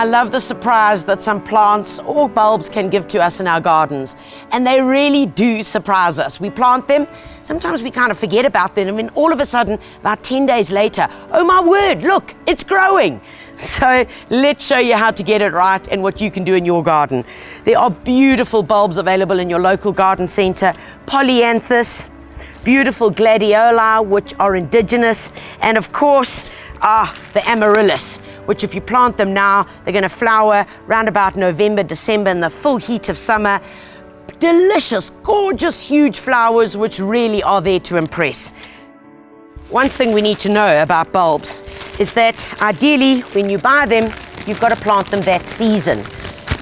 I love the surprise that some plants or bulbs can give to us in our gardens. And they really do surprise us. We plant them, sometimes we kind of forget about them, and then all of a sudden, about 10 days later, oh my word, look, it's growing. So let's show you how to get it right and what you can do in your garden. There are beautiful bulbs available in your local garden center. Polyanthus, beautiful gladioli, which are indigenous, and of course, the amaryllis, which if you plant them now, they're going to flower around about November, December in the full heat of summer. Delicious, gorgeous, huge flowers, which really are there to impress. One thing we need to know about bulbs is that ideally, when you buy them, you've got to plant them that season.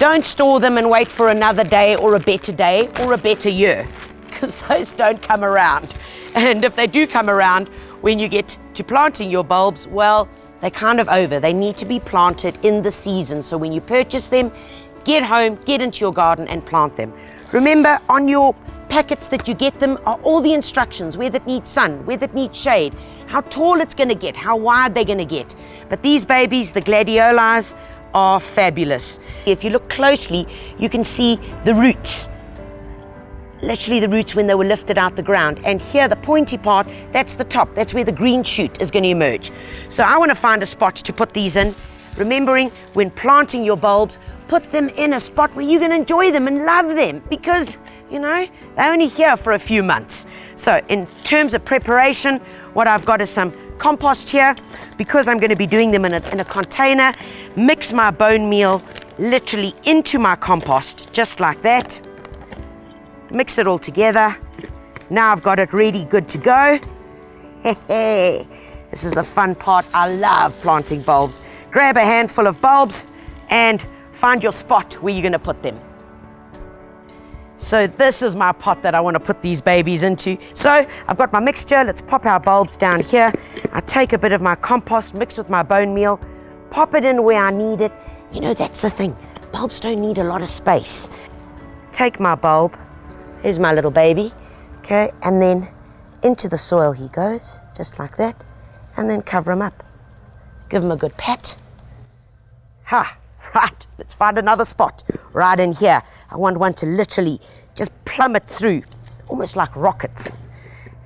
Don't store them and wait for another day or a better year, because those don't come around. And if they do come around, when you get to planting your bulbs, well, they're kind of over. They need to be planted in the season. So when you purchase them, get home, get into your garden and plant them. Remember, on your packets that you get them are all the instructions, whether it needs sun, whether it needs shade, how tall it's going to get, how wide they're going to get. But these babies, the gladiolis, are fabulous. If you look closely, you can see the roots. Literally the roots when they were lifted out the ground. And here, the pointy part, that's the top. That's where the green shoot is going to emerge. So I want to find a spot to put these in. Remembering, when planting your bulbs, put them in a spot where you can enjoy them and love them, because, you know, they're only here for a few months. So in terms of preparation, what I've got is some compost here. Because I'm going to be doing them in a container, mix my bone meal literally into my compost, just like that. Mix it all together. Now I've got it ready, good to go. This is the fun part. I love planting bulbs. Grab a handful of bulbs and find your spot where you're going to put them. So this is my pot that I want to put these babies into. So I've got my mixture. Let's pop our bulbs down here. I take a bit of my compost, mix with my bone meal, pop it in where I need it. You know, that's the thing. Bulbs don't need a lot of space. Take my bulb. Here's my little baby, okay, and then into the soil he goes, just like that, and then cover him up. Give him a good pat. Right, let's find another spot right in here. I want one to literally just plummet through, almost like rockets.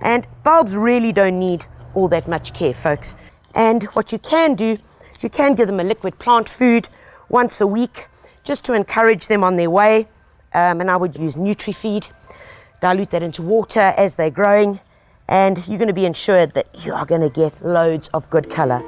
And bulbs really don't need all that much care, folks. And what you can do, you can give them a liquid plant food once a week, just to encourage them on their way. And I would use Nutri-Feed. Dilute that into water as they're growing, and you're going to be ensured that you are going to get loads of good color.